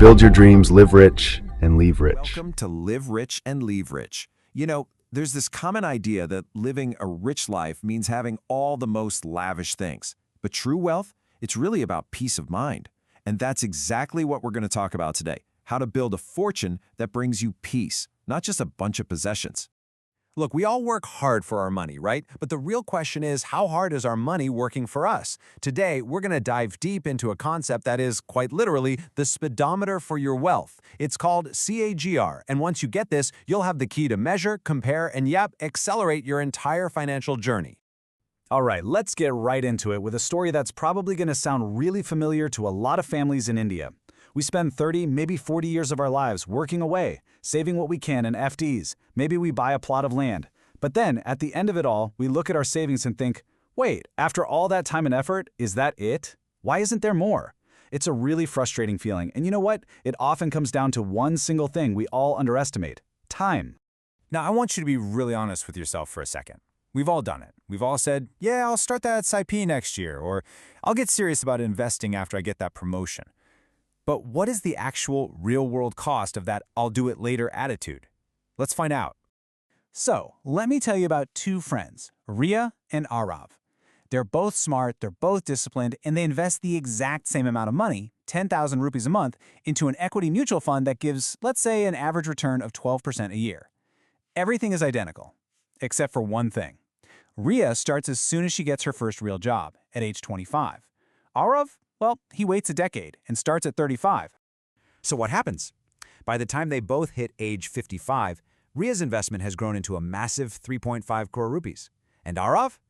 Build your dreams, live rich, and leave rich. Welcome to Live Rich and Leave Rich. There's this common idea that living a rich life means having all the most lavish things. But true wealth, it's really about peace of mind. And that's exactly what we're going to talk about today. How to build a fortune that brings you peace, not just a bunch of possessions. Look, we all work hard for our money, right? But the real question is, how hard is our money working for us? Today, we're going to dive deep into a concept that is, quite literally, the speedometer for your wealth. It's called CAGR, and once you get this, you'll have the key to measure, compare, and accelerate your entire financial journey. All right, let's get right into it with a story that's probably going to sound really familiar to a lot of families in India. We spend 30, maybe 40 years of our lives working away, saving what we can in FDs. Maybe we buy a plot of land. But then, at the end of it all, we look at our savings and think, wait, after all that time and effort, is that it? Why isn't there more? It's a really frustrating feeling. And you know what? It often comes down to one single thing we all underestimate: time. Now, I want you to be really honest with yourself for a second. We've all done it. We've all said, yeah, I'll start that SIP next year, or I'll get serious about investing after I get that promotion. But what is the actual real-world cost of that I'll do it later attitude? Let's find out. So, let me tell you about two friends, Ria and Arav. They're both smart, they're both disciplined, and they invest the exact same amount of money, 10,000 rupees a month, into an equity mutual fund that gives, let's say, an average return of 12% a year. Everything is identical, except for one thing. Ria starts as soon as she gets her first real job, at age 25. Arav? Well, he waits a decade and starts at 35. So what happens? By the time they both hit age 55, Ria's investment has grown into a massive 3.5 crore rupees. And Arav?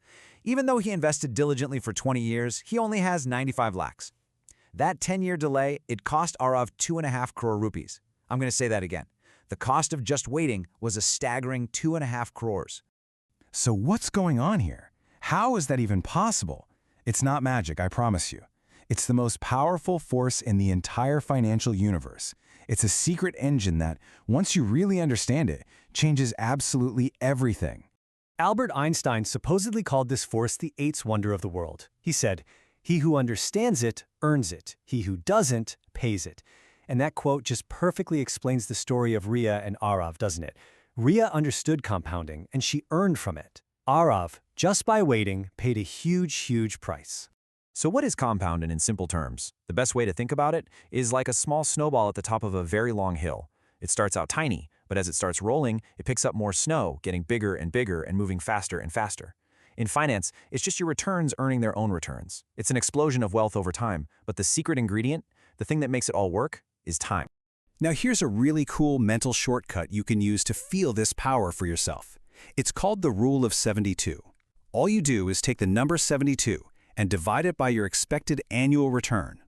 Even though he invested diligently for 20 years, he only has 95 lakhs. That 10-year delay, it cost Arav 2.5 crore rupees. I'm going to say that again. The cost of just waiting was a staggering 2.5 crores. So what's going on here? How is that even possible? It's not magic, I promise you. It's the most powerful force in the entire financial universe. It's a secret engine that, once you really understand it, changes absolutely everything. Albert Einstein supposedly called this force the eighth wonder of the world. He said, "He who understands it, earns it. He who doesn't, pays it." And that quote just perfectly explains the story of Ria and Arav, doesn't it? Ria understood compounding, and she earned from it. Arav, just by waiting, paid a huge price. So what is compounding in simple terms? The best way to think about it is like a small snowball at the top of a very long hill. It starts out tiny, but as it starts rolling, it picks up more snow, getting bigger and bigger and moving faster and faster. In finance, it's just your returns earning their own returns. It's an explosion of wealth over time, but the secret ingredient, the thing that makes it all work, is time. Now here's a really cool mental shortcut you can use to feel this power for yourself. It's called the Rule of 72. All you do is take the number 72 and divide it by your expected annual return.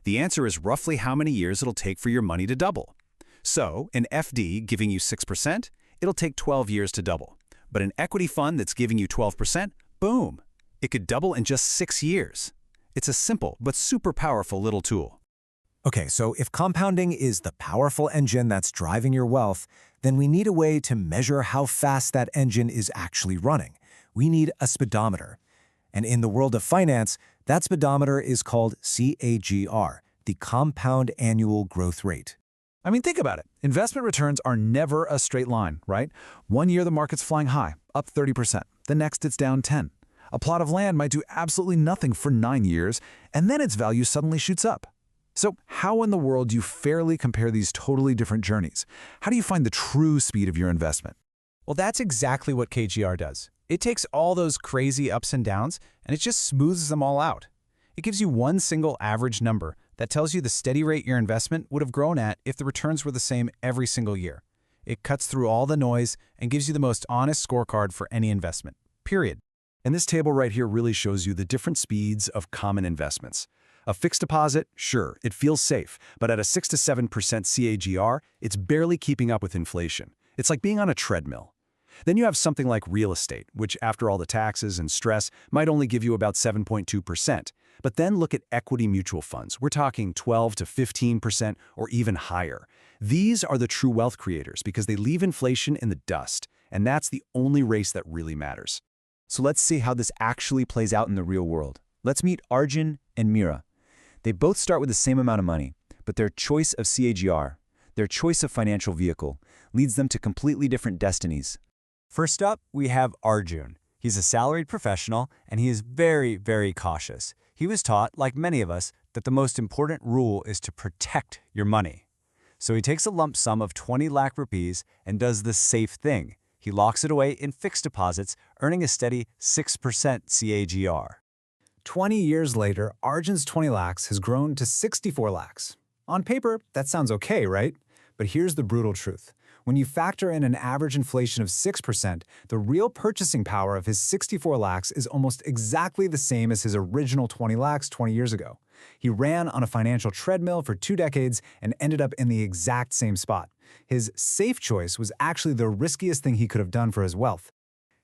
The answer is roughly how many years it'll take for your money to double. So, an FD giving you 6%, it'll take 12 years to double. But an equity fund that's giving you 12%, boom! It could double in just 6 years. It's a simple but super powerful little tool. Okay, so if compounding is the powerful engine that's driving your wealth, then we need a way to measure how fast that engine is actually running. We need a speedometer. And in the world of finance, that speedometer is called CAGR, the Compound Annual Growth Rate. I mean, think about it. Investment returns are never a straight line, right? One year the market's flying high, up 30%. The next it's down 10. A plot of land might do absolutely nothing for 9 years, and then its value suddenly shoots up. So how in the world do you fairly compare these totally different journeys? How do you find the true speed of your investment? Well, that's exactly what KGR does. It takes all those crazy ups and downs, and it just smooths them all out. It gives you one single average number that tells you the steady rate your investment would have grown at if the returns were the same every single year. It cuts through all the noise and gives you the most honest scorecard for any investment, period. And this table right here really shows you the different speeds of common investments. A fixed deposit, sure, it feels safe, but at a 6 to 7% CAGR, it's barely keeping up with inflation. It's like being on a treadmill. Then you have something like real estate, which after all the taxes and stress might only give you about 7.2%. But then look at equity mutual funds. We're talking 12 to 15% or even higher. These are the true wealth creators because they leave inflation in the dust, and that's the only race that really matters. So let's see how this actually plays out in the real world. Let's meet Arjun and Meera. They both start with the same amount of money, but their choice of CAGR, their choice of financial vehicle, leads them to completely different destinies. First up, we have Arjun. He's a salaried professional, and he is very, very cautious. He was taught, like many of us, that the most important rule is to protect your money. So he takes a lump sum of 20 lakh rupees and does the safe thing. He locks it away in fixed deposits, earning a steady 6% CAGR. 20 years later, Arjun's 20 lakhs has grown to 64 lakhs. On paper, that sounds okay, right? But here's the brutal truth. When you factor in an average inflation of 6%, the real purchasing power of his 64 lakhs is almost exactly the same as his original 20 lakhs 20 years ago. He ran on a financial treadmill for 2 decades and ended up in the exact same spot. His safe choice was actually the riskiest thing he could have done for his wealth.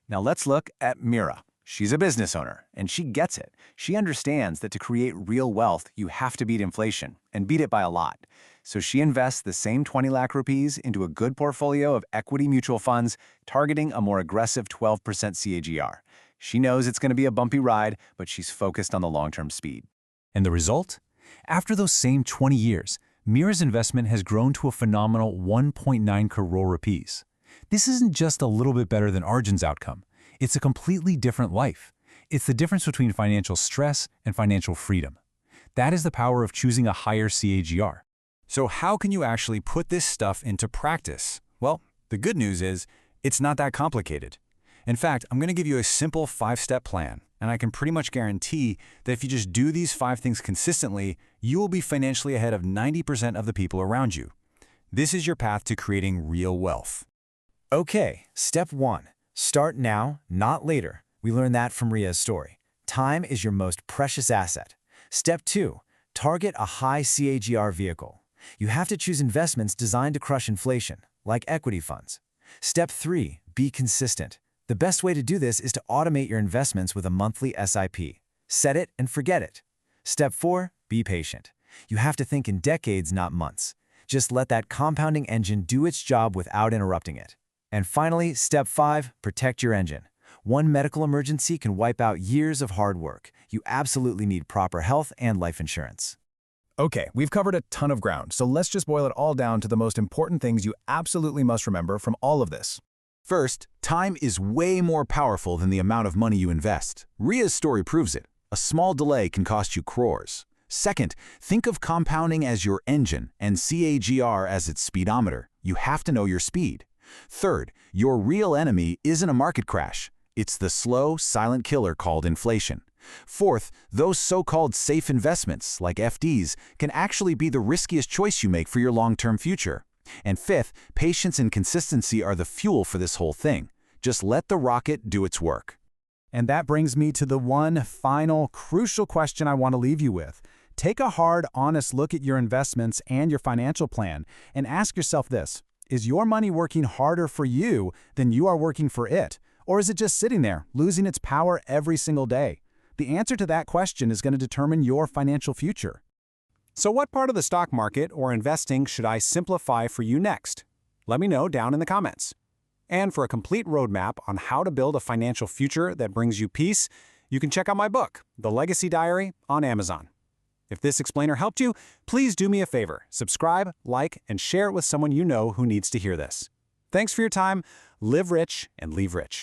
Now let's look at Mira. She's a business owner, and she gets it. She understands that to create real wealth, you have to beat inflation, and beat it by a lot. So she invests the same 20 lakh rupees into a good portfolio of equity mutual funds, targeting a more aggressive 12% CAGR. She knows it's going to be a bumpy ride, but she's focused on the long-term speed. And the result? After those same 20 years, Mira's investment has grown to a phenomenal 1.9 crore rupees. This isn't just a little bit better than Arjun's outcome. It's a completely different life. It's the difference between financial stress and financial freedom. That is the power of choosing a higher CAGR. So how can you actually put this stuff into practice? Well, the good news is it's not that complicated. In fact, I'm going to give you a simple 5-step plan, and I can pretty much guarantee that if you just do these 5 things consistently, you will be financially ahead of 90% of the people around you. This is your path to creating real wealth. Okay, step 1. Start now, not later. We learned that from Ria's story. Time is your most precious asset. Step 2. Target a high CAGR vehicle. You have to choose investments designed to crush inflation, like equity funds. Step 3. Be consistent. The best way to do this is to automate your investments with a monthly SIP. Set it and forget it. Step 4. Be patient. You have to think in decades, not months. Just let that compounding engine do its job without interrupting it. And finally, step 5. Protect your engine. One medical emergency can wipe out years of hard work. You absolutely need proper health and life insurance. Okay, we've covered a ton of ground, so let's just boil it all down to the most important things you absolutely must remember from all of this. First, time is way more powerful than the amount of money you invest. Ria's story proves it. A small delay can cost you crores. Second, think of compounding as your engine and CAGR as its speedometer. You have to know your speed. Third, your real enemy isn't a market crash. It's the slow, silent killer called inflation. Fourth, those so-called safe investments, like FDs, can actually be the riskiest choice you make for your long-term future. And fifth, patience and consistency are the fuel for this whole thing. Just let the rocket do its work. And that brings me to the one final, crucial question I want to leave you with. Take a hard, honest look at your investments and your financial plan, and ask yourself this. Is your money working harder for you than you are working for it? Or is it just sitting there, losing its power every single day? The answer to that question is going to determine your financial future. So what part of the stock market or investing should I simplify for you next? Let me know down in the comments. And for a complete roadmap on how to build a financial future that brings you peace, you can check out my book, The Legacy Diary, on Amazon. If this explainer helped you, please do me a favor, subscribe, like, and share it with someone you know who needs to hear this. Thanks for your time. Live rich and leave rich.